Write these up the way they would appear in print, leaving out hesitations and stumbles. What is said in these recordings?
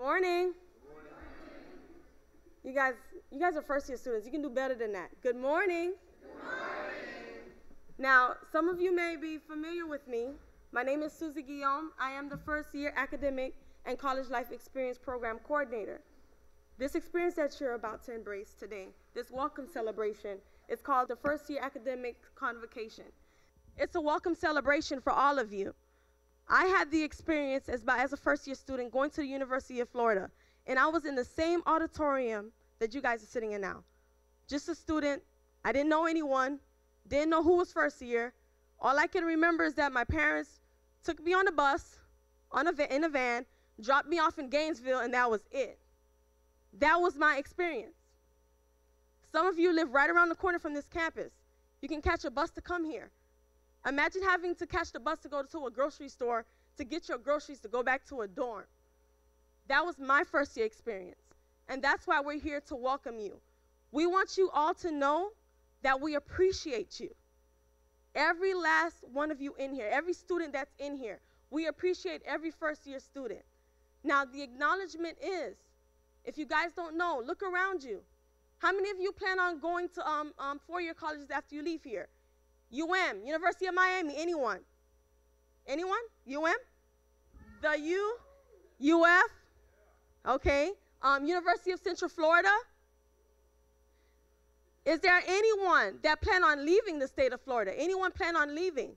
Morning. You guys are first year students. You can do better than that. Good morning. Good morning. Now, some of you may be familiar with me. My name is Susie Guillaume. I am the first year academic and college life experience program coordinator. This experience that you're about to embrace today, this welcome celebration, is called the first year academic convocation. It's a welcome celebration for all of you. I had the experience as a first year student going to the University of Florida, and I was in the same auditorium that you guys are sitting in now. Just a student. I didn't know anyone, didn't know who was first year. All I can remember is that my parents took me on a bus, in a van, dropped me off in Gainesville, and that was it. That was my experience. Some of you live right around the corner from this campus. You can catch a bus to come here. Imagine having to catch the bus to go to a grocery store to get your groceries to go back to a dorm. That was my first year experience. And that's why we're here to welcome you. We want you all to know that we appreciate you. Every last one of you in here, every student that's in here, we appreciate every first year student. Now, the acknowledgement is, if you guys don't know, look around you. How many of you plan on going to four-year colleges after you leave here? University of Miami, anyone? Anyone? The UF? Okay. University of Central Florida? Is there anyone that plan on leaving the state of Florida? Anyone plan on leaving?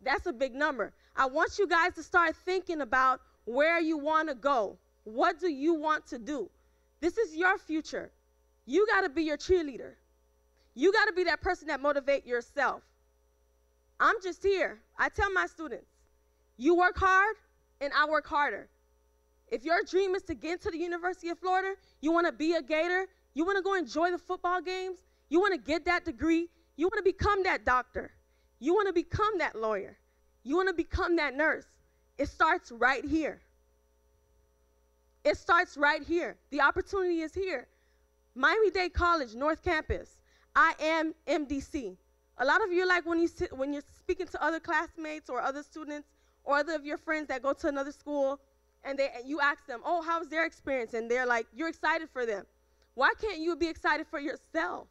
That's a big number. I want you guys to start thinking about where you want to go. What do you want to do? This is your future. You got to be your cheerleader. You got to be that person that motivates yourself. I'm just here. I tell my students, you work hard and I work harder. If your dream is to get into the University of Florida, you want to be a Gator, you want to go enjoy the football games, you want to get that degree, you want to become that doctor, you want to become that lawyer, you want to become that nurse, it starts right here. It starts right here. The opportunity is here. Miami-Dade College, North Campus. I am MDC. A lot of you, like when you're speaking to other classmates or other students or other of your friends that go to another school, and you ask them, oh, how's their experience? And they're like, you're excited for them. Why can't you be excited for yourself?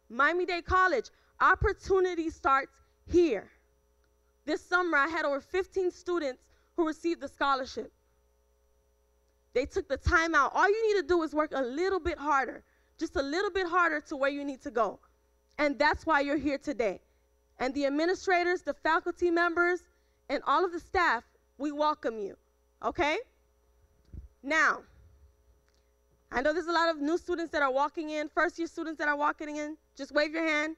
Miami-Dade College, opportunity starts here. This summer, I had over 15 students who received the scholarship. They took the time out. All you need to do is work a little bit harder, just a little bit harder to where you need to go. And that's why you're here today. And the administrators, the faculty members, and all of the staff, we welcome you, okay? Now, I know there's a lot of new students that are walking in, first-year students that are walking in. Just wave your hand.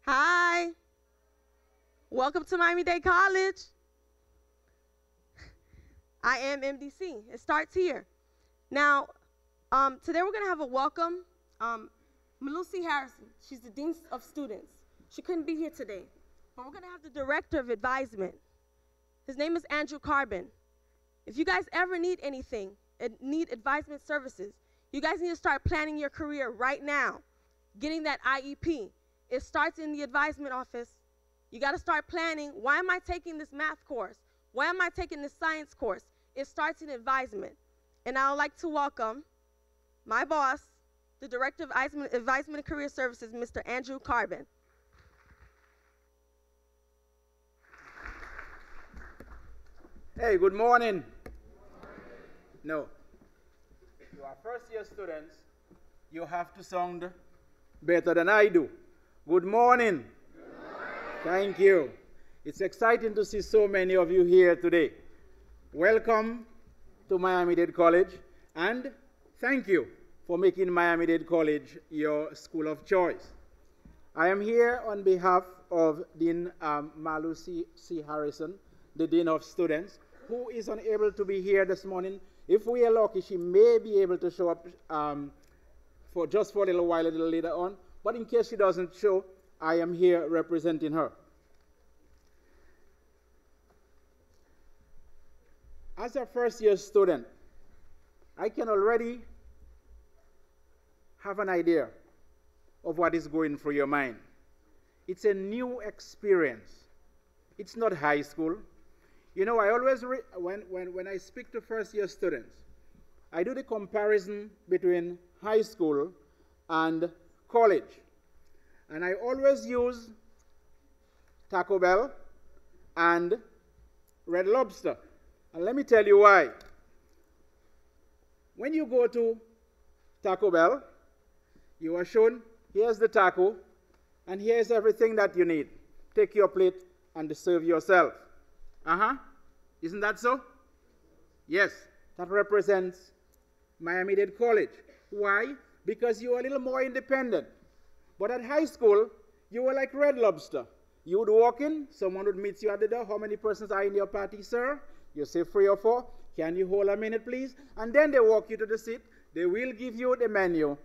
Hi. Welcome to Miami-Dade College. I am MDC. It starts here. Now, today we're going to have a welcome. Malusi Harrison, she's the Dean of Students. She couldn't be here today, but we're going to have the Director of Advisement. His name is Andrew Carbon. If you guys ever need anything, need advisement services, you guys need to start planning your career right now, getting that IEP. It starts in the advisement office. You got to start planning, why am I taking this math course? Why am I taking this science course? It starts in advisement. And I would like to welcome my boss, the Director of Advisement and Career Services, Mr. Andrew Carbon. Hey, good morning. No. You are first-year students. You have to sound better than I do. Good morning. Good morning. Thank you. It's exciting to see so many of you here today. Welcome to Miami-Dade College, and thank you for making Miami-Dade College your school of choice. I am here on behalf of Dean Malusi C. Harrison, the Dean of Students, who is unable to be here this morning. If we are lucky, she may be able to show up for a little while, a little later on. But in case she doesn't show, I am here representing her. As a first-year student, I can already have an idea of what is going through your mind. It's a new experience. It's not high school. You know, I always, when I speak to first-year students, I do the comparison between high school and college. And I always use Taco Bell and Red Lobster. And let me tell you why. When you go to Taco Bell, you are shown, here's the taco, and here's everything that you need. Take your plate and serve yourself. Isn't that so? Yes, that represents Miami-Dade College. Why? Because you are a little more independent. But at high school, you were like Red Lobster. You would walk in, someone would meet you at the door. How many persons are in your party, sir? You say 3 or 4. Can you hold a minute, please? And then they walk you to the seat. They will give you the menu.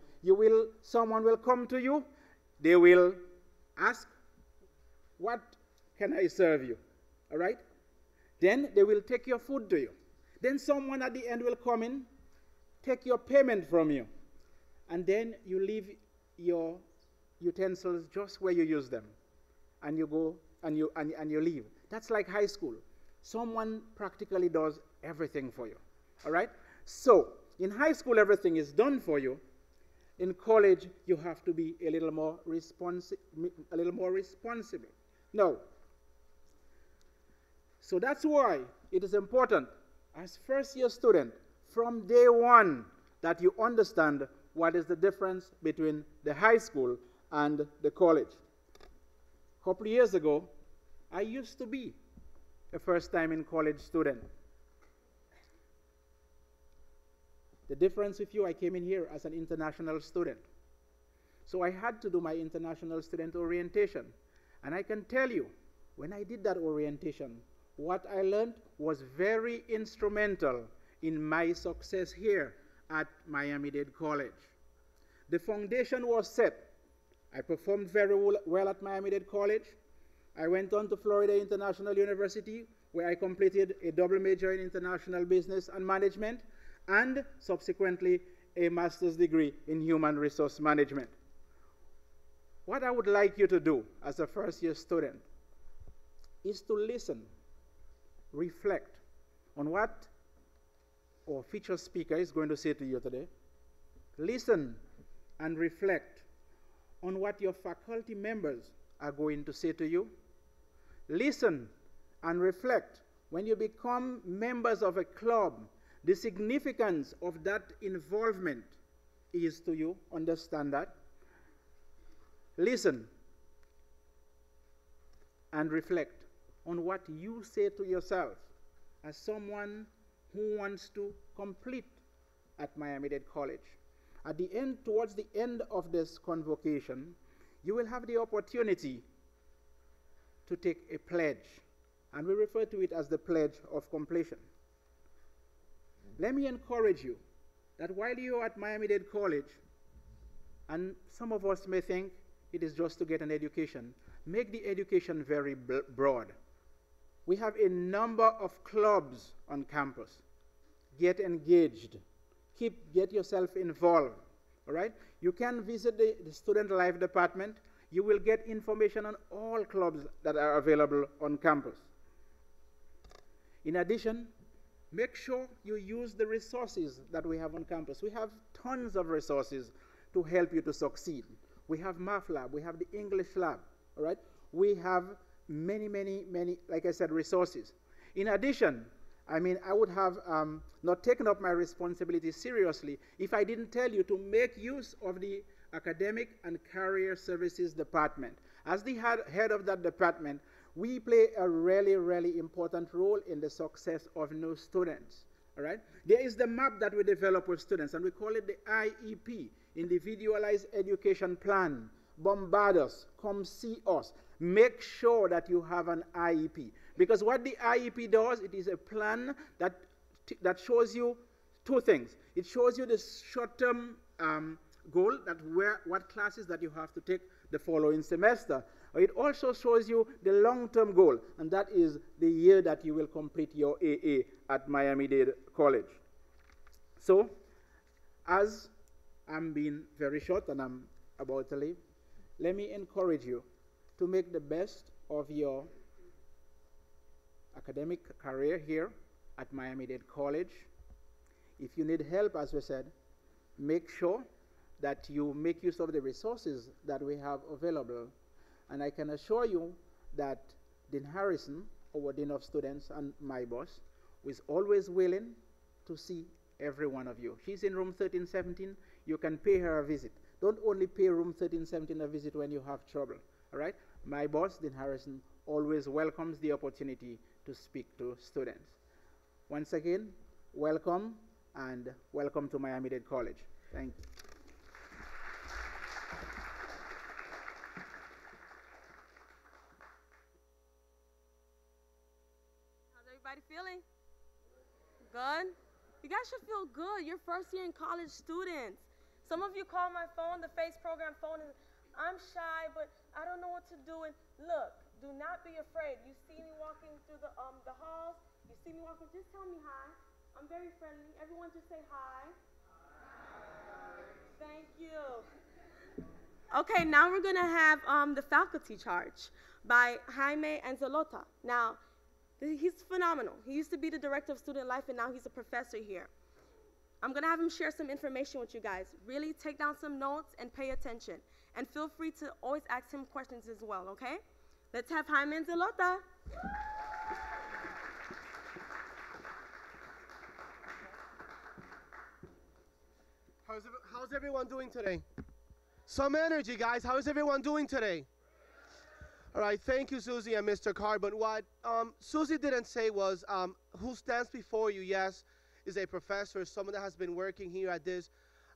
Someone will come to you. They will ask, what can I serve you? All right? Then they will take your food to you. Then someone at the end will come in, take your payment from you. And then you leave your utensils just where you use them. And you go and you leave. That's like high school. Someone practically does everything for you. All right? So, in high school, everything is done for you. In college, you have to be a little more responsible. No. So that's why it is important, as first-year student, from day one, that you understand what is the difference between the high school and the college. A couple of years ago, I used to be a first-time in college student. The difference with you, I came in here as an international student. So I had to do my international student orientation. And I can tell you, when I did that orientation, what I learned was very instrumental in my success here at Miami-Dade College. The foundation was set. I performed very well at Miami-Dade College. I went on to Florida International University, where I completed a double major in international business and management, and subsequently a master's degree in human resource management. What I would like you to do as a first-year student is to listen, reflect on what our featured speaker is going to say to you today. Listen and reflect on what your faculty members are going to say to you. Listen and reflect when you become members of a club, the significance of that involvement is to you. Understand that. Listen and reflect on what you say to yourself as someone who wants to complete at Miami-Dade College. At the end, towards the end of this convocation, you will have the opportunity to take a pledge, and we refer to it as the pledge of completion. Let me encourage you that while you are at Miami-Dade College, and some of us may think it is just to get an education, make the education very broad. We have a number of clubs on campus. Get engaged. Get yourself involved. All right? You can visit the Student Life Department. You will get information on all clubs that are available on campus. In addition, make sure you use the resources that we have on campus. We have tons of resources to help you to succeed. We have Math Lab. We have the English Lab. All right? We have many, like I said, resources. In addition, I would have not taken up my responsibility seriously if I didn't tell you to make use of the Academic and Career Services Department. As the head of that department, we play a really important role in the success of new students. All right? There is the map that we develop with students, and we call it the IEP, Individualized Education Plan. Bombard us. Come see us. Make sure that you have an IEP. Because what the IEP does, it is a plan that shows you two things. It shows you the short-term goal, what classes that you have to take the following semester. It also shows you the long-term goal, and that is the year that you will complete your AA at Miami-Dade College. So, as I'm being very short and I'm about to leave, let me encourage you to make the best of your academic career here at Miami-Dade College. If you need help, as we said, make sure that you make use of the resources that we have available. And I can assure you that Dean Harrison, our Dean of Students and my boss, is always willing to see every one of you. She's in room 1317. You can pay her a visit. Don't only pay room 1317 a visit when you have trouble. All right? My boss, Dean Harrison, always welcomes the opportunity to speak to students. Once again, welcome, and welcome to Miami-Dade College. Thank you. How's everybody feeling? Good? You guys should feel good. You're first year in college students. Some of you call my phone, the FACE program phone, and I'm shy, but I don't know what to do. And look, do not be afraid. You see me walking through the halls. You see me walking, just tell me hi. I'm very friendly. Everyone just say hi. Hi. Thank you. Okay, now we're going to have the faculty charge by Jaime Anzalota. Now, he's phenomenal. He used to be the director of student life, and now he's a professor here. I'm going to have him share some information with you guys. Really take down some notes and pay attention. And feel free to always ask him questions as well, okay? Let's have Jaime Anzalota. How's everyone doing today? Some energy, guys. How is everyone doing today? All right, thank you, Susie and Mr. Carbon. What Susie didn't say was who stands before you, yes, is a professor, someone that has been working here at this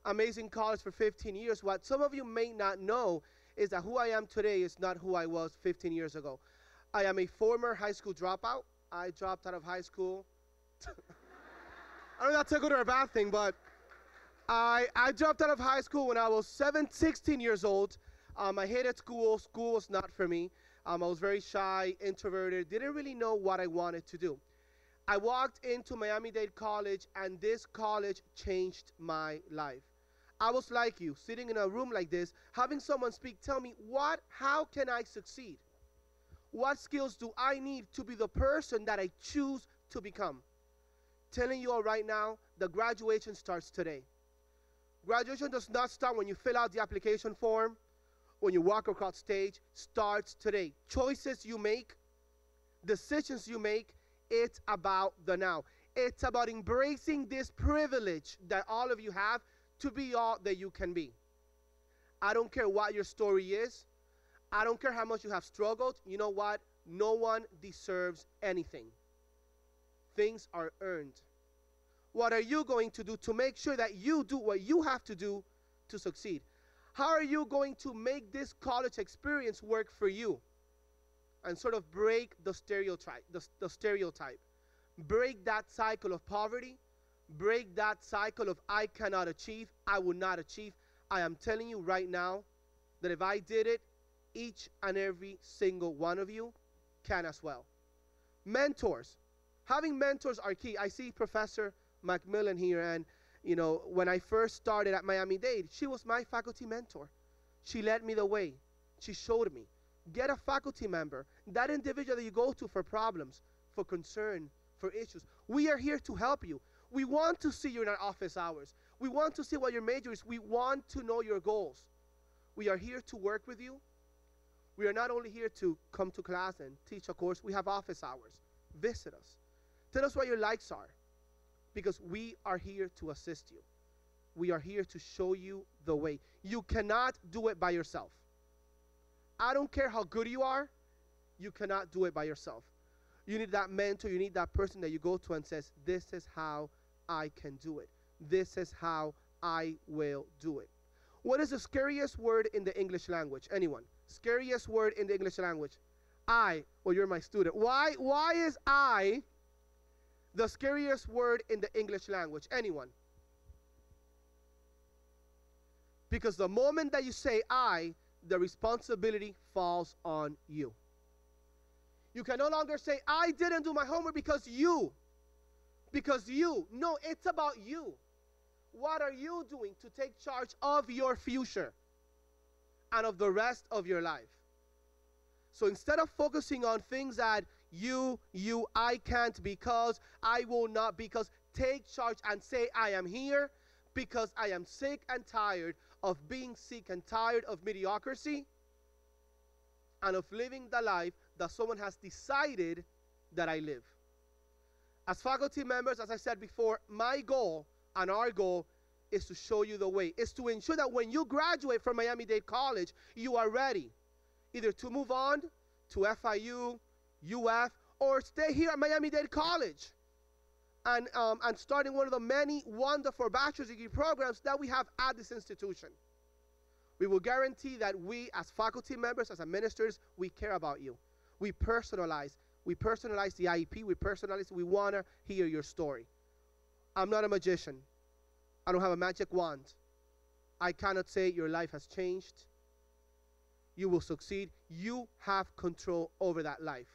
amazing college for 15 years. What some of you may not know is that who I am today is not who I was 15 years ago. I am a former high school dropout. I dropped out of high school. I don't know if that's a good or a bad thing, but I dropped out of high school when I was 16 years old. I hated school. School was not for me. I was very shy, introverted, didn't really know what I wanted to do. I walked into Miami-Dade College, and this college changed my life. I was like you, sitting in a room like this, having someone speak, tell me, how can I succeed? What skills do I need to be the person that I choose to become? Telling you all right now, the graduation starts today. Graduation does not start when you fill out the application form, when you walk across stage, starts today. Choices you make, decisions you make, it's about the now. It's about embracing this privilege that all of you have to be all that you can be. I don't care what your story is. I don't care how much you have struggled. You know what? No one deserves anything. Things are earned. What are you going to do to make sure that you do what you have to do to succeed? How are you going to make this college experience work for you? And sort of break the stereotype, break that cycle of poverty, break that cycle of I cannot achieve, I will not achieve. I am telling you right now that if I did it, each and every single one of you can as well. Mentors. Having mentors are key. I see Professor Macmillan here, and you know, when I first started at Miami-Dade, she was my faculty mentor. She led me the way. She showed me. Get a faculty member, that individual that you go to for problems, for concern, for issues. We are here to help you. We want to see you in our office hours. We want to see what your major is. We want to know your goals. We are here to work with you. We are not only here to come to class and teach a course. We have office hours. Visit us. Tell us what your likes are, because we are here to assist you. We are here to show you the way. You cannot do it by yourself. I don't care how good you are, you cannot do it by yourself. You need that mentor, you need that person that you go to and says, this is how I can do it. This is how I will do it. What is the scariest word in the English language? Anyone? Scariest word in the English language? I. Well, you're my student. Why is I the scariest word in the English language? Anyone? Because the moment that you say I, the responsibility falls on you. You can no longer say, I didn't do my homework because you. No, it's about you. What are you doing to take charge of your future and of the rest of your life? So instead of focusing on things that I can't because, I will not because. Take charge and say, I am here because I am sick and tired of being sick and tired of mediocrity and of living the life that someone has decided that I live. As faculty members, as I said before, my goal and our goal is to show you the way, is to ensure that when you graduate from Miami-Dade College, you are ready either to move on to FIU, UF, or stay here at Miami-Dade College and starting one of the many wonderful bachelor's degree programs that we have at this institution. We will guarantee that we, as faculty members, as administrators, we care about you. We personalize the IEP, we want to hear your story. I'm not a magician. I don't have a magic wand. I cannot say your life has changed. You will succeed. You have control over that life.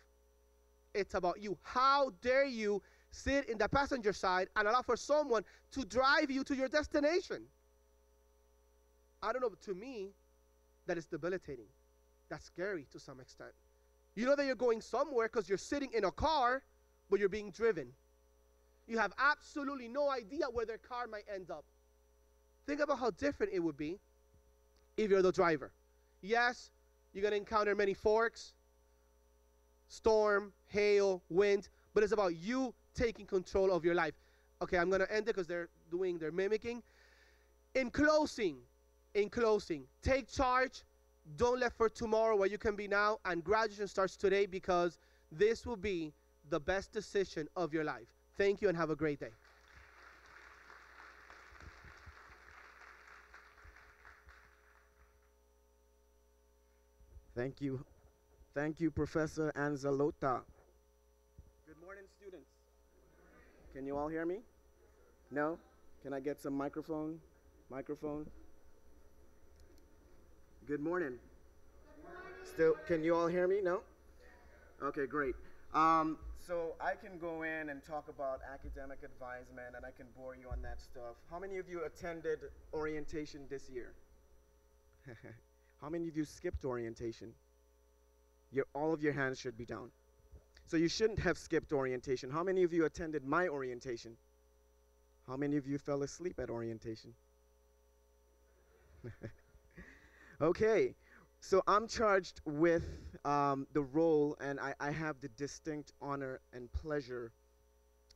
It's about you. How dare you sit in the passenger side and allow for someone to drive you to your destination? I don't know, but to me, that is debilitating. That's scary to some extent. You know that you're going somewhere because you're sitting in a car, but you're being driven. You have absolutely no idea where their car might end up. Think about how different it would be if you're the driver. Yes, you're going to encounter many forks, storm, hail, wind, but it's about you taking control of your life. Okay, I'm going to end it because they're mimicking. In closing, take charge. Don't let for tomorrow what you can be now, and graduation starts today because this will be the best decision of your life. Thank you and have a great day. Thank you. Thank you, Professor Anzalota. Good morning, students. Can you all hear me? No? Can I get some microphone? Microphone? Good morning. Still, can you all hear me? No? Okay, great. So I can go in and talk about academic advisement, and I can bore you on that stuff. How many of you attended orientation this year? How many of you skipped orientation? All of your hands should be down. So you shouldn't have skipped orientation. How many of you attended my orientation? How many of you fell asleep at orientation? Okay, so I'm charged with the role, and I have the distinct honor and pleasure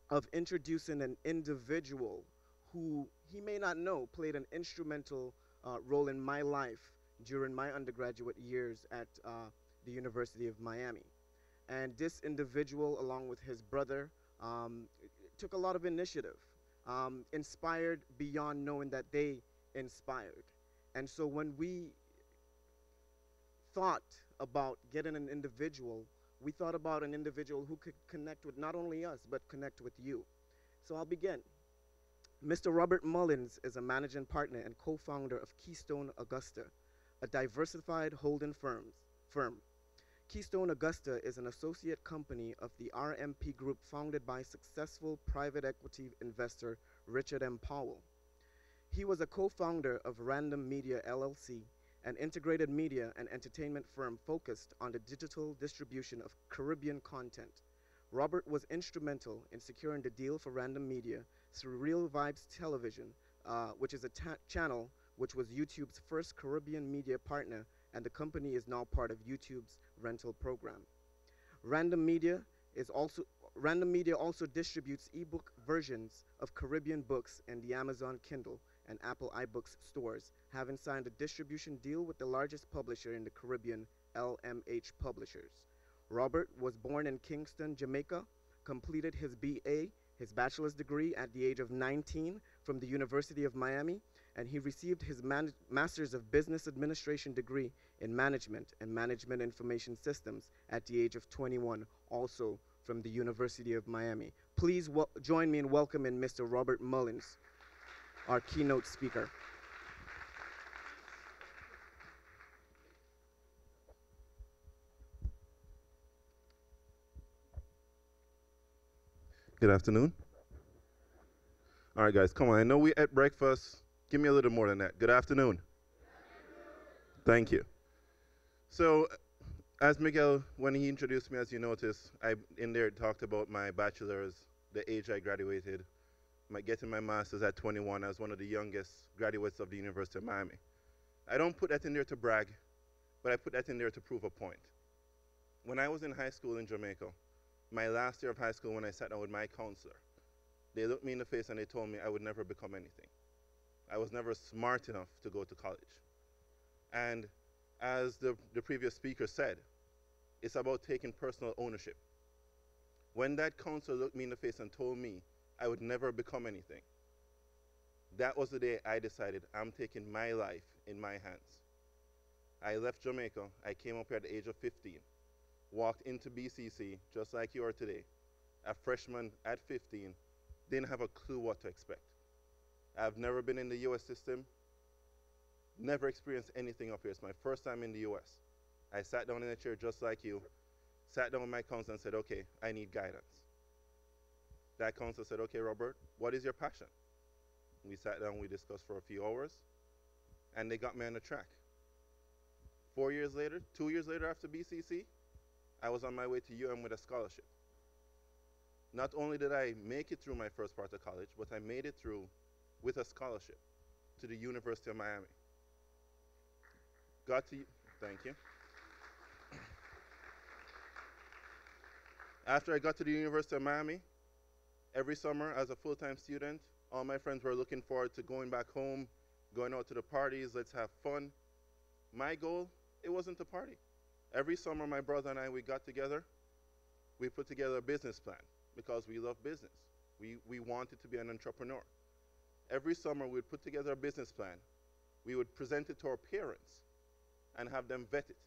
of introducing an individual who he may not know played an instrumental role in my life during my undergraduate years at the University of Miami. And this individual, along with his brother, took a lot of initiative, inspired beyond knowing that they inspired. And so when we thought about getting an individual, we thought about an individual who could connect with not only us, but connect with you. So I'll begin. Mr. Robert Mullins is a managing partner and co-founder of Keystone Augusta, a diversified holding firm. Keystone Augusta is an associate company of the RMP Group founded by successful private equity investor Richard M. Powell. He was a co-founder of Random Media LLC, an integrated media and entertainment firm focused on the digital distribution of Caribbean content. Robert was instrumental in securing the deal for Random Media through Real Vibes Television, which is a channel which was YouTube's first Caribbean media partner, and the company is now part of YouTube's rental program. Random Media also distributes ebook versions of Caribbean books in the Amazon Kindle and Apple iBooks stores, having signed a distribution deal with the largest publisher in the Caribbean, LMH Publishers. Robert was born in Kingston, Jamaica, completed his BA, his bachelor's degree at the age of 19 from the University of Miami, and he received his Master's of Business Administration degree in Management and Management Information Systems at the age of 21, also from the University of Miami. Please join me in welcoming Mr. Robert Mullins, our keynote speaker. Good afternoon. All right, guys, come on. I know we ate breakfast. Give me a little more than that. Good afternoon. Thank you. So As Miguel, when he introduced me, as you noticed, I in there talked about my bachelor's, the age I graduated, getting my master's at 21 as one of the youngest graduates of the University of Miami. I don't put that in there to brag, but I put that in there to prove a point. When I was in high school in Jamaica, my last year of high school when I sat down with my counselor, they looked me in the face and they told me I would never become anything. I was never smart enough to go to college. And as the previous speaker said, it's about taking personal ownership. When that counselor looked me in the face and told me I would never become anything, that was the day I decided I'm taking my life in my hands. I left Jamaica. I came up here at the age of 15, walked into BCC just like you are today, a freshman at 15, didn't have a clue what to expect. I've never been in the US system, never experienced anything up here. It's my first time in the US. I sat down in a chair just like you, sat down with my counselor and said, okay, I need guidance. That counselor said, okay, Robert, what is your passion? We sat down, we discussed for a few hours, and they got me on the track. 4 years later, 2 years later after BCC, I was on my way to UM with a scholarship. Not only did I make it through my first part of college, but I made it through with a scholarship to the University of Miami. Thank you. After I got to the University of Miami, every summer as a full-time student, all my friends were looking forward to going back home, going out to the parties, let's have fun. My goal, it wasn't to party. Every summer, my brother and I, we got together, we put together a business plan because we love business. We wanted to be an entrepreneur. Every summer, we'd put together a business plan. We would present it to our parents and have them vet it.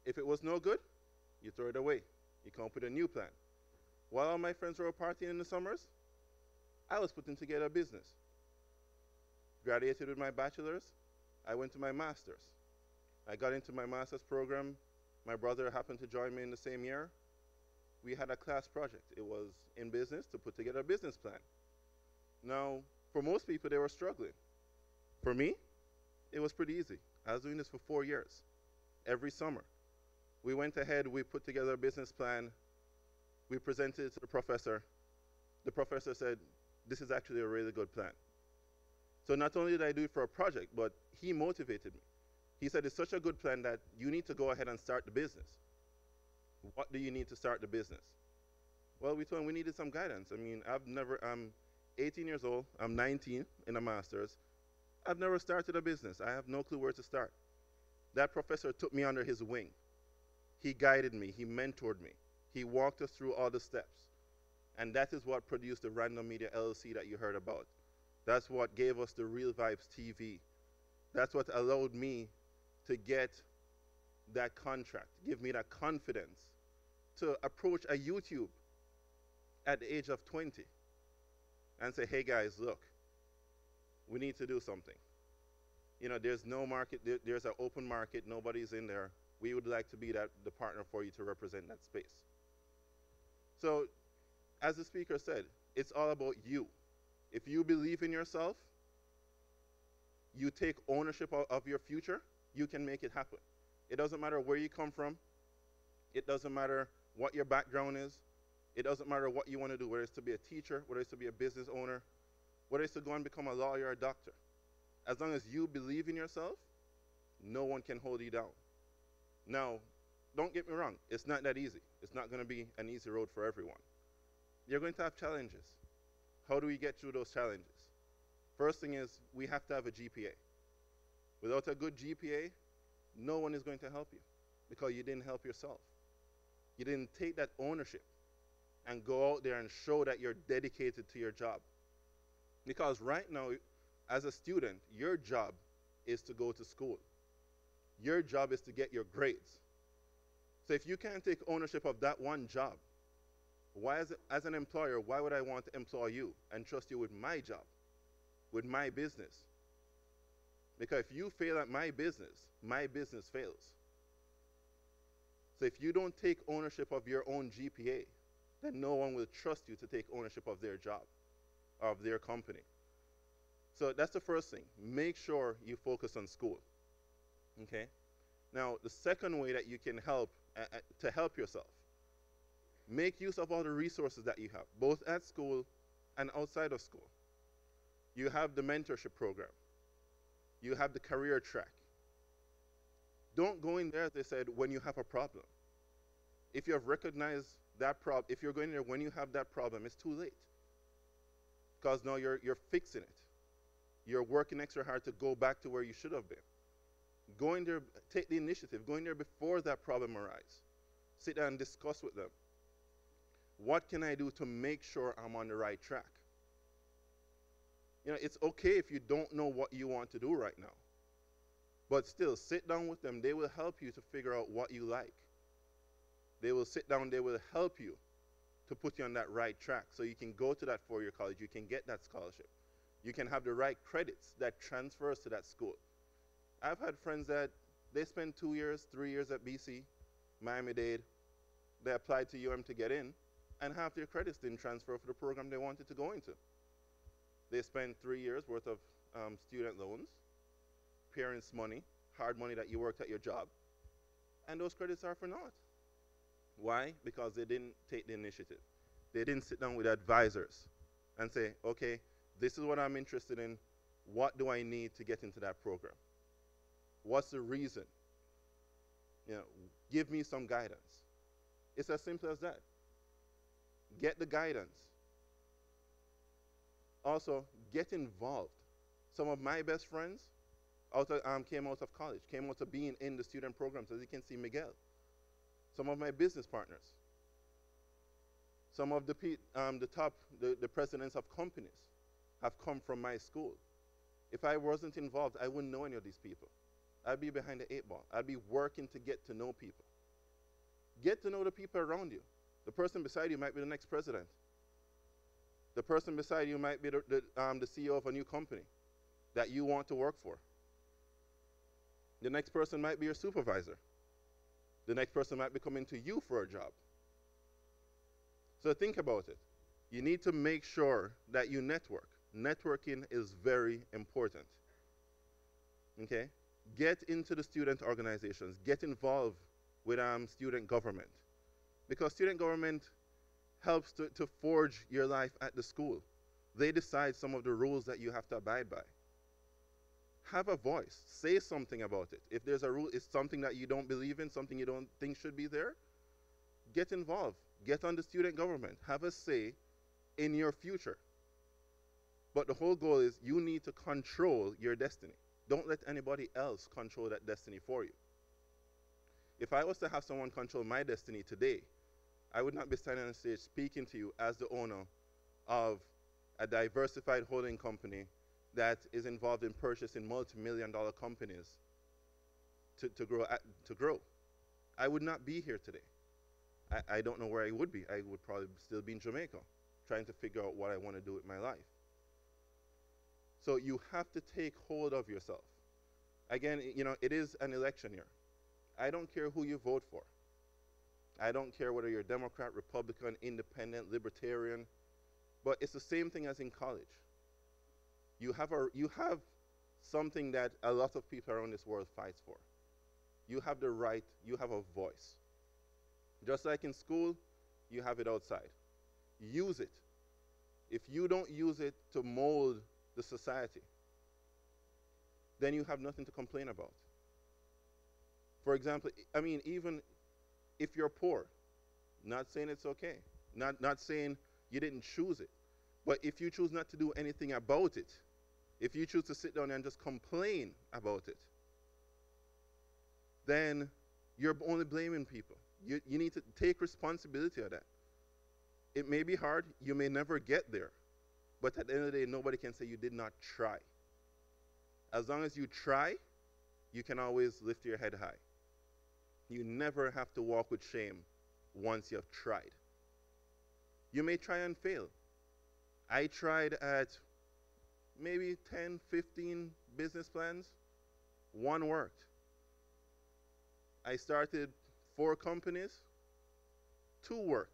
If it was no good, you throw it away. You come up with a new plan. While all my friends were partying in the summers, I was putting together a business. Graduated with my bachelor's, I went to my master's. I got into my master's program. My brother happened to join me in the same year. We had a class project. It was in business to put together a business plan. Now, for most people, they were struggling. For me, it was pretty easy. I was doing this for 4 years, every summer. We went ahead, we put together a business plan. We presented it to the professor. The professor said, this is actually a really good plan. So not only did I do it for a project, but he motivated me. He said, it's such a good plan that you need to go ahead and start the business. What do you need to start the business? Well, we told him we needed some guidance. I mean, I'm 18 years old, I'm 19 in a master's. I've never started a business. I have no clue where to start. That professor took me under his wing. He guided me, he mentored me. He walked us through all the steps. And that is what produced the Random Media LLC that you heard about. That's what gave us the Real Vibes TV. That's what allowed me to get that contract, give me that confidence to approach a YouTube at the age of 20 and say, hey guys, look, we need to do something. You know, there's no market, there's an open market, nobody's in there. We would like to be the partner for you to represent that space. So, as the speaker said, it's all about you. If you believe in yourself, you take ownership of your future, you can make it happen. It doesn't matter where you come from. It doesn't matter what your background is. It doesn't matter what you want to do, whether it's to be a teacher, whether it's to be a business owner, whether it's to go and become a lawyer or a doctor. As long as you believe in yourself, no one can hold you down. Now, don't get me wrong, it's not that easy. It's not going to be an easy road for everyone. You're going to have challenges. How do we get through those challenges? First thing is, we have to have a GPA. Without a good GPA, no one is going to help you because you didn't help yourself. You didn't take that ownership and go out there and show that you're dedicated to your job. Because right now, as a student, your job is to go to school. Your job is to get your grades. So if you can't take ownership of that one job, why as an employer, why would I want to employ you and trust you with my job, with my business? Because if you fail at my business fails. So if you don't take ownership of your own GPA, then no one will trust you to take ownership of their job, of their company. So that's the first thing. Make sure you focus on school. Okay? Now, the second way that you can help to help yourself, make use of all the resources that you have, both at school and outside of school. You have the mentorship program. You have the career track. Don't go in there, as they said, when you have a problem. If you have recognized that problem, if you're going there when you have that problem, it's too late. Because now you're fixing it. You're working extra hard to go back to where you should have been. Go in there, take the initiative. Go in there before that problem arises. Sit down and discuss with them. What can I do to make sure I'm on the right track? You know, it's okay if you don't know what you want to do right now. But still, sit down with them. They will help you to figure out what you like. They will sit down, they will help you to put you on that right track so you can go to that four-year college, you can get that scholarship. You can have the right credits that transfers to that school. I've had friends that they spent 2 years, 3 years at BC, Miami-Dade. They applied to UM to get in, and half their credits didn't transfer for the program they wanted to go into. They spent 3 years worth of student loans, parents' money, hard money that you worked at your job, and those credits are for naught. Why? Because they didn't take the initiative. They didn't sit down with advisors and say, okay, this is what I'm interested in. What do I need to get into that program? What's the reason? You know, give me some guidance. It's as simple as that. Get the guidance. Also, get involved. Some of my best friends came out of college, came out of being in the student programs, as you can see Miguel. Some of my business partners. Some of the presidents of companies have come from my school. If I wasn't involved, I wouldn't know any of these people. I'd be behind the 8 ball. I'd be working to get to know people. Get to know the people around you. The person beside you might be the next president. The person beside you might be the CEO of a new company that you want to work for. The next person might be your supervisor. The next person might be coming to you for a job. So think about it. You need to make sure that you network. Networking is very important. Okay? Get into the student organizations. Get involved with student government. Because student government helps to forge your life at the school. They decide some of the rules that you have to abide by. Have a voice. Say something about it. If there's a rule, it's something that you don't believe in, something you don't think should be there, get involved. Get on the student government. Have a say in your future. But the whole goal is you need to control your destiny. Don't let anybody else control that destiny for you. If I was to have someone control my destiny today, I would not be standing on stage speaking to you as the owner of a diversified holding company that is involved in purchasing multi-million-dollar companies to grow. I would not be here today. I don't know where I would be. I would probably still be in Jamaica trying to figure out what I want to do with my life. So you have to take hold of yourself. Again, you know, it is an election year. I don't care who you vote for. I don't care whether you're Democrat, Republican, Independent, Libertarian, but it's the same thing as in college. You have something that a lot of people around this world fights for. You have the right, you have a voice. Just like in school, you have it outside. Use it. If you don't use it to mold the society, then you have nothing to complain about. For example, I mean, even if you're poor, not saying it's okay, not saying you didn't choose it, but if you choose not to do anything about it, if you choose to sit down and just complain about it, then you're only blaming people. You need to take responsibility of that. It may be hard, you may never get there, but at the end of the day, nobody can say you did not try. As long as you try, you can always lift your head high. You never have to walk with shame once you have tried. You may try and fail. I tried at maybe 10, 15 business plans. One worked. I started 4 companies. 2 worked.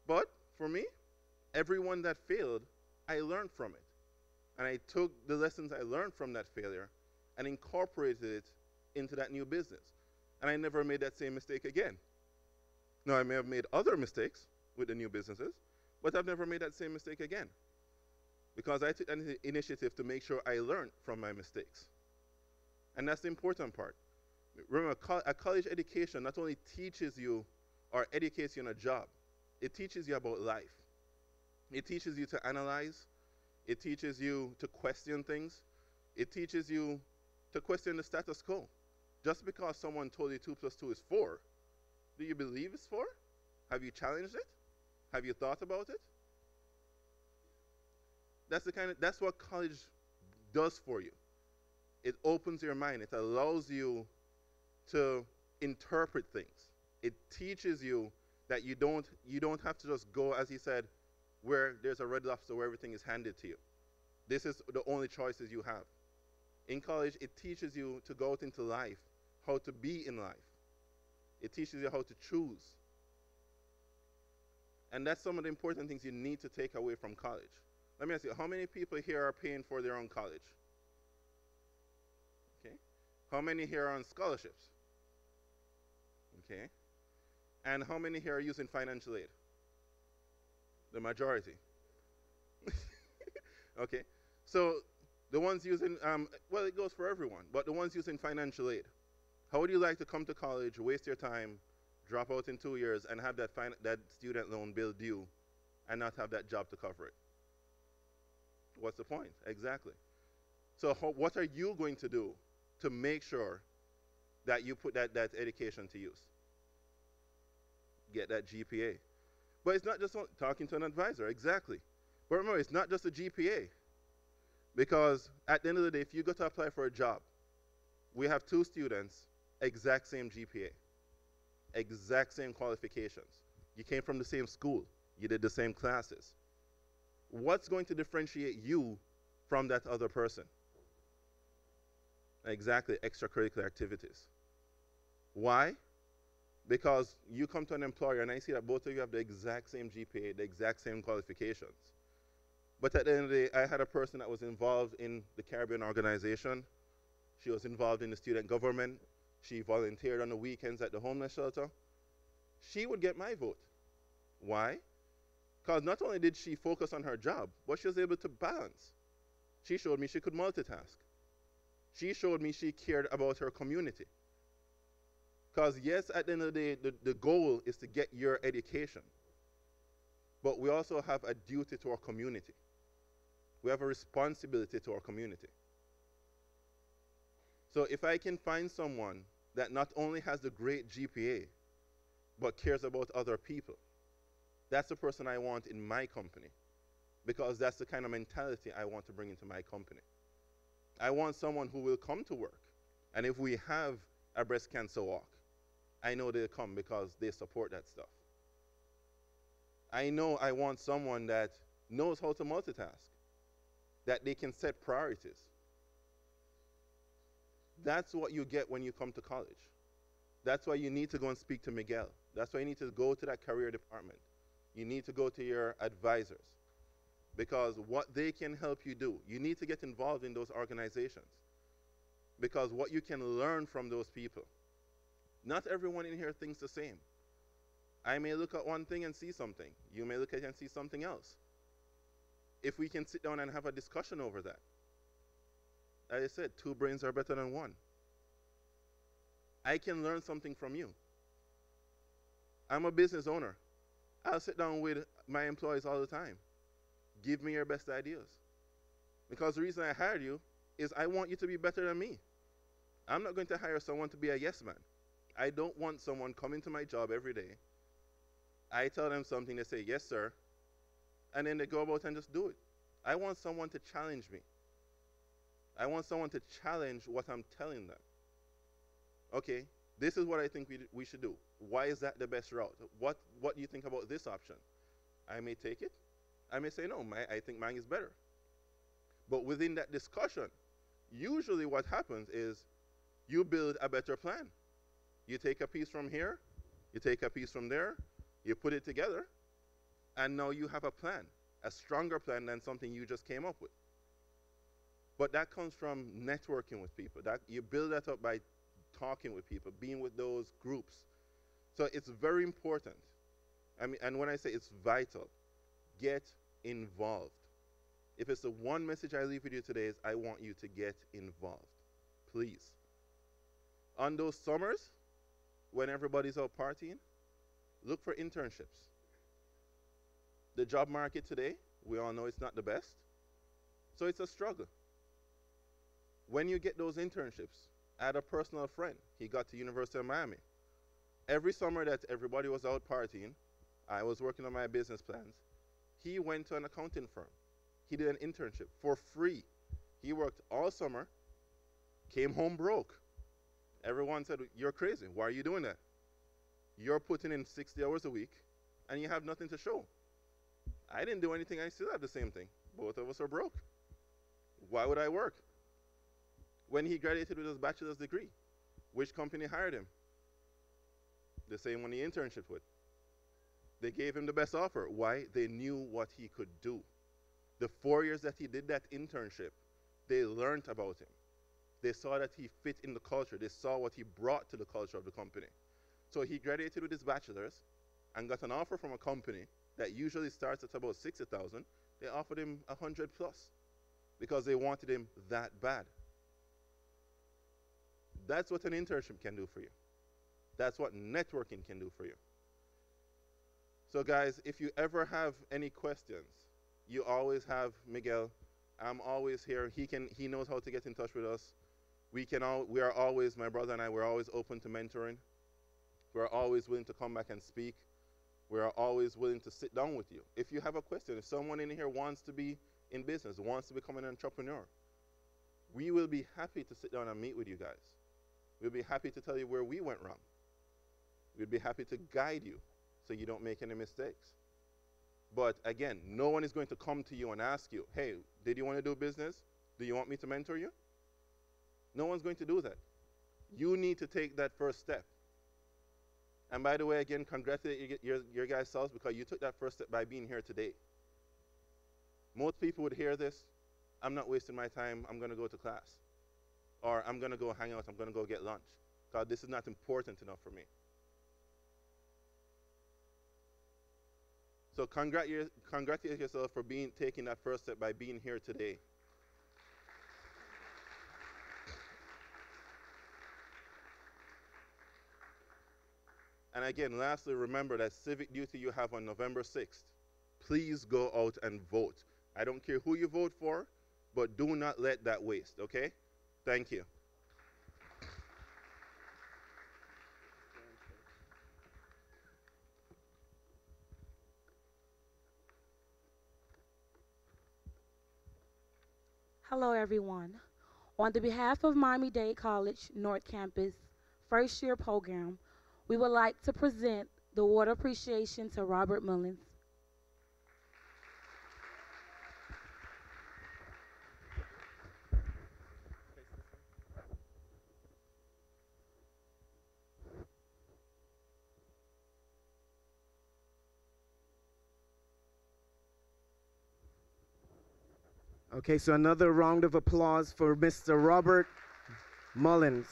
But for me, every one that failed, I learned from it. And I took the lessons I learned from that failure and incorporated it into that new business. And I never made that same mistake again. Now, I may have made other mistakes with the new businesses, but I've never made that same mistake again because I took an initiative to make sure I learned from my mistakes. And that's the important part. Remember, a college education not only teaches you or educates you on a job, it teaches you about life. It teaches you to analyze. It teaches you to question things. It teaches you to question the status quo. Just because someone told you 2 + 2 is 4, do you believe it's 4? Have you challenged it? Have you thought about it? That's what college does for you. It opens your mind. It allows you to interpret things. It teaches you that you don't have to just go, as he said, where there's a Red Lobster where everything is handed to you. This is the only choices you have. In college, it teaches you to go out into life, how to be in life. It teaches you how to choose. And that's some of the important things you need to take away from college. Let me ask you, how many people here are paying for their own college? Okay. How many here are on scholarships? Okay. And how many here are using financial aid? The majority. Okay. So the ones using, well, it goes for everyone, but the ones using financial aid, how would you like to come to college, waste your time, drop out in 2 years, and have that student loan bill due and not have that job to cover it? What's the point? Exactly. So what are you going to do to make sure that you put that education to use? Get that GPA. But it's not just talking to an advisor, exactly. But remember, it's not just a GPA. Because at the end of the day, if you go to apply for a job, we have 2 students, exact same GPA, exact same qualifications. You came from the same school. You did the same classes. What's going to differentiate you from that other person? Exactly, extracurricular activities. Why? Because you come to an employer and I see that both of you have the exact same GPA, the exact same qualifications. But at the end of the day, I had a person that was involved in the Caribbean organization. She was involved in the student government. She volunteered on the weekends at the homeless shelter. She would get my vote. Why? Because not only did she focus on her job, but she was able to balance. She showed me she could multitask. She showed me she cared about her community. Because yes, at the end of the day, the goal is to get your education. But we also have a duty to our community. We have a responsibility to our community. So if I can find someone that not only has the great GPA, but cares about other people, that's the person I want in my company. Because that's the kind of mentality I want to bring into my company. I want someone who will come to work. And if we have a breast cancer walk, I know they'll come because they support that stuff. I know I want someone that knows how to multitask, that they can set priorities. That's what you get when you come to college. That's why you need to go and speak to Miguel. That's why you need to go to that career department. You need to go to your advisors. Because what they can help you do, you need to get involved in those organizations. Because what you can learn from those people. Not everyone in here thinks the same. I may look at one thing and see something. You may look at it and see something else. If we can sit down and have a discussion over that. As I said, 2 brains are better than 1. I can learn something from you. I'm a business owner. I'll sit down with my employees all the time. Give me your best ideas. Because the reason I hired you is I want you to be better than me. I'm not going to hire someone to be a yes man. I don't want someone coming to my job every day. I tell them something, they say, yes, sir. And then they go about and just do it. I want someone to challenge me. I want someone to challenge what I'm telling them. Okay, this is what I think we should do. Why is that the best route? What do you think about this option? I may take it. I may say, no, I think mine is better. But within that discussion, usually what happens is you build a better plan. You take a piece from here, you take a piece from there, you put it together, and now you have a plan, a stronger plan than something you just came up with. But that comes from networking with people. That you build that up by talking with people, being with those groups. So it's very important. I mean, and when I say it's vital, get involved. If it's the one message I leave with you today is I want you to get involved. Please. On those summers, when everybody's out partying, look for internships. The job market today, we all know it's not the best. So it's a struggle. When you get those internships, I had a personal friend. He got to University of Miami. Every summer that everybody was out partying, I was working on my business plans. He went to an accounting firm. He did an internship for free. He worked all summer, came home broke. Everyone said, "You're crazy. Why are you doing that? You're putting in 60 hours a week, and you have nothing to show." I didn't do anything. I still have the same thing. Both of us are broke. Why would I work? When he graduated with his bachelor's degree, which company hired him? The same one he internship with. They gave him the best offer. Why? They knew what he could do. The 4 years that he did that internship, they learned about him. They saw that he fit in the culture. They saw what he brought to the culture of the company. So he graduated with his bachelor's and got an offer from a company that usually starts at about 60,000. They offered him 100 plus because they wanted him that bad. That's what an internship can do for you. That's what networking can do for you. So guys, if you ever have any questions, you always have Miguel. I'm always here. He knows how to get in touch with us. We are always, my brother and I, we're always open to mentoring. We're always willing to come back and speak. We are always willing to sit down with you. If you have a question, if someone in here wants to be in business, wants to become an entrepreneur, we will be happy to sit down and meet with you guys. We'll be happy to tell you where we went wrong. We'll be happy to guide you so you don't make any mistakes. But again, no one is going to come to you and ask you, "Hey, did you want to do business? Do you want me to mentor you?" No one's going to do that. You need to take that first step. And by the way, again, congratulate your guys' selves because you took that first step by being here today. Most people would hear this, "I'm not wasting my time, I'm going to go to class." Or "I'm going to go hang out, I'm going to go get lunch." because this is not important enough for me. So congratulate yourself for taking that first step by being here today. And again, lastly, remember that civic duty you have on November 6th. Please go out and vote. I don't care who you vote for, but do not let that waste, okay? Thank you. Hello, everyone. On the behalf of Miami-Dade College North Campus first year program, we would like to present the award of appreciation to Robert Mullins. Okay, so another round of applause for Mr. Robert Mullins.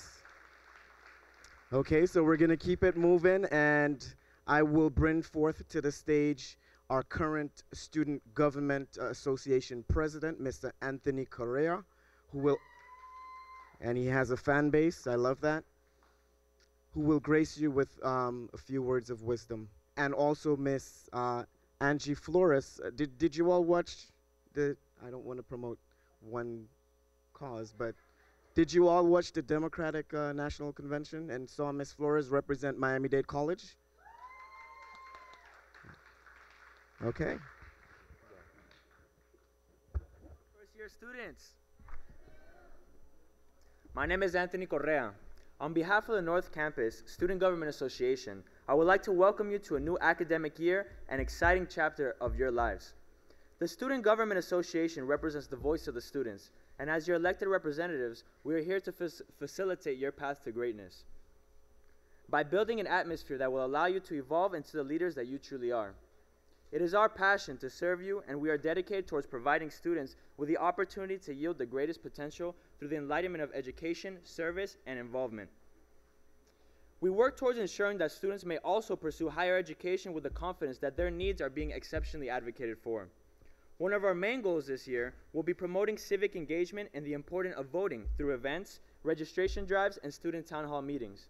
Okay, so we're going to keep it moving, and I will bring forth to the stage our current Student Government Association President, Mr. Anthony Correa, who will, and he has a fan base, I love that, who will grace you with a few words of wisdom. And also Miss Angie Flores. Did you all watch the, I don't want to promote one cause, but did you all watch the Democratic National Convention and saw Ms. Flores represent Miami-Dade College? Okay. First year students. My name is Anthony Correa. On behalf of the North Campus Student Government Association, I would like to welcome you to a new academic year and exciting chapter of your lives. The Student Government Association represents the voice of the students, and as your elected representatives, we are here to facilitate your path to greatness by building an atmosphere that will allow you to evolve into the leaders that you truly are. It is our passion to serve you, and we are dedicated towards providing students with the opportunity to yield the greatest potential through the enlightenment of education, service, and involvement. We work towards ensuring that students may also pursue higher education with the confidence that their needs are being exceptionally advocated for. One of our main goals this year will be promoting civic engagement and the importance of voting through events, registration drives, and student town hall meetings.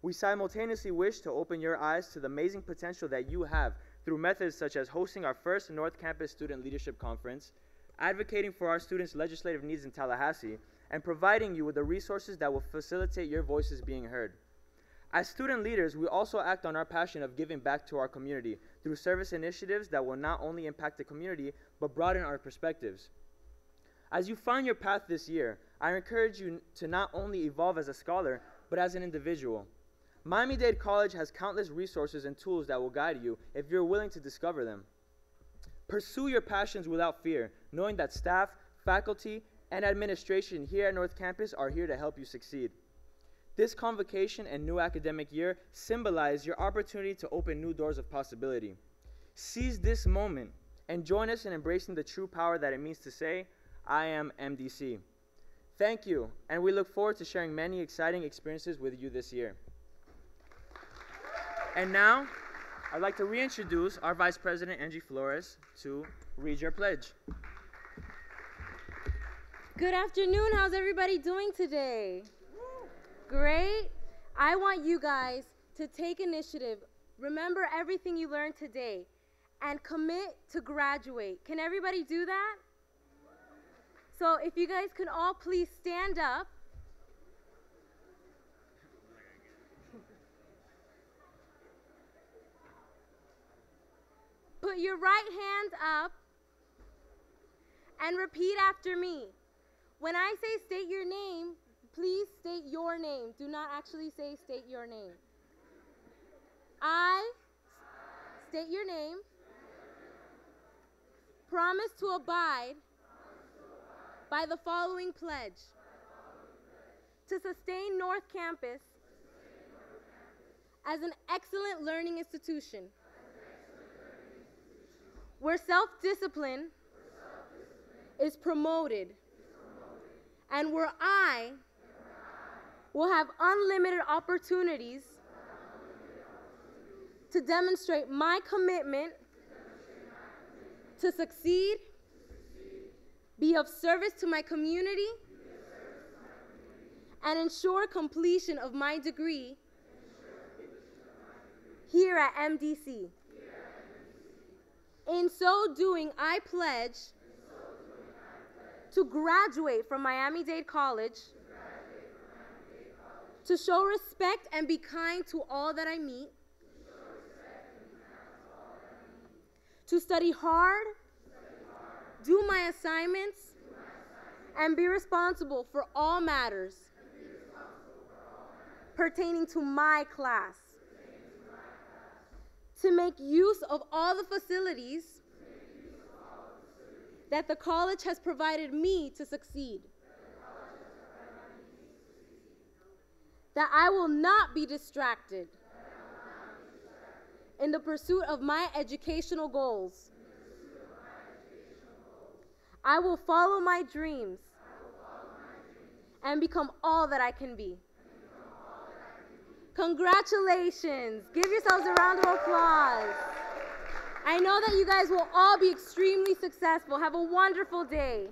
We simultaneously wish to open your eyes to the amazing potential that you have through methods such as hosting our first North Campus Student Leadership Conference, advocating for our students' legislative needs in Tallahassee, and providing you with the resources that will facilitate your voices being heard. As student leaders, we also act on our passion of giving back to our community through service initiatives that will not only impact the community, but broaden our perspectives. As you find your path this year, I encourage you to not only evolve as a scholar, but as an individual. Miami-Dade College has countless resources and tools that will guide you if you're willing to discover them. Pursue your passions without fear, knowing that staff, faculty, and administration here at North Campus are here to help you succeed. This convocation and new academic year symbolize your opportunity to open new doors of possibility. Seize this moment and join us in embracing the true power that it means to say, I am MDC. Thank you, and we look forward to sharing many exciting experiences with you this year. And now, I'd like to reintroduce our Vice President, Angie Flores, to read your pledge. Good afternoon. How's everybody doing today? Great. I want you guys to take initiative, remember everything you learned today, and commit to graduate. Can everybody do that? So if you guys can all please stand up. Put your right hand up and repeat after me. When I say state your name, please state your name. Do not actually say state your name. I state your name. Promise to abide by the following pledge. To sustain North Campus as an excellent learning institution where self-discipline is promoted and where I will have unlimited opportunities to demonstrate my commitment to succeed, be of service to my community, and ensure completion of my degree here at MDC. In so doing, I pledge to graduate from Miami-Dade College, to show respect and be kind to all that I meet, to study hard, do my assignments, and be responsible for all matters pertaining to my class, to make use of all the facilities that the college has provided me to succeed, that I will not be distracted in the pursuit of my educational goals. I will follow my dreams and become all that I can be. Congratulations. Give yourselves a round of applause. I know that you guys will all be extremely successful. Have a wonderful day.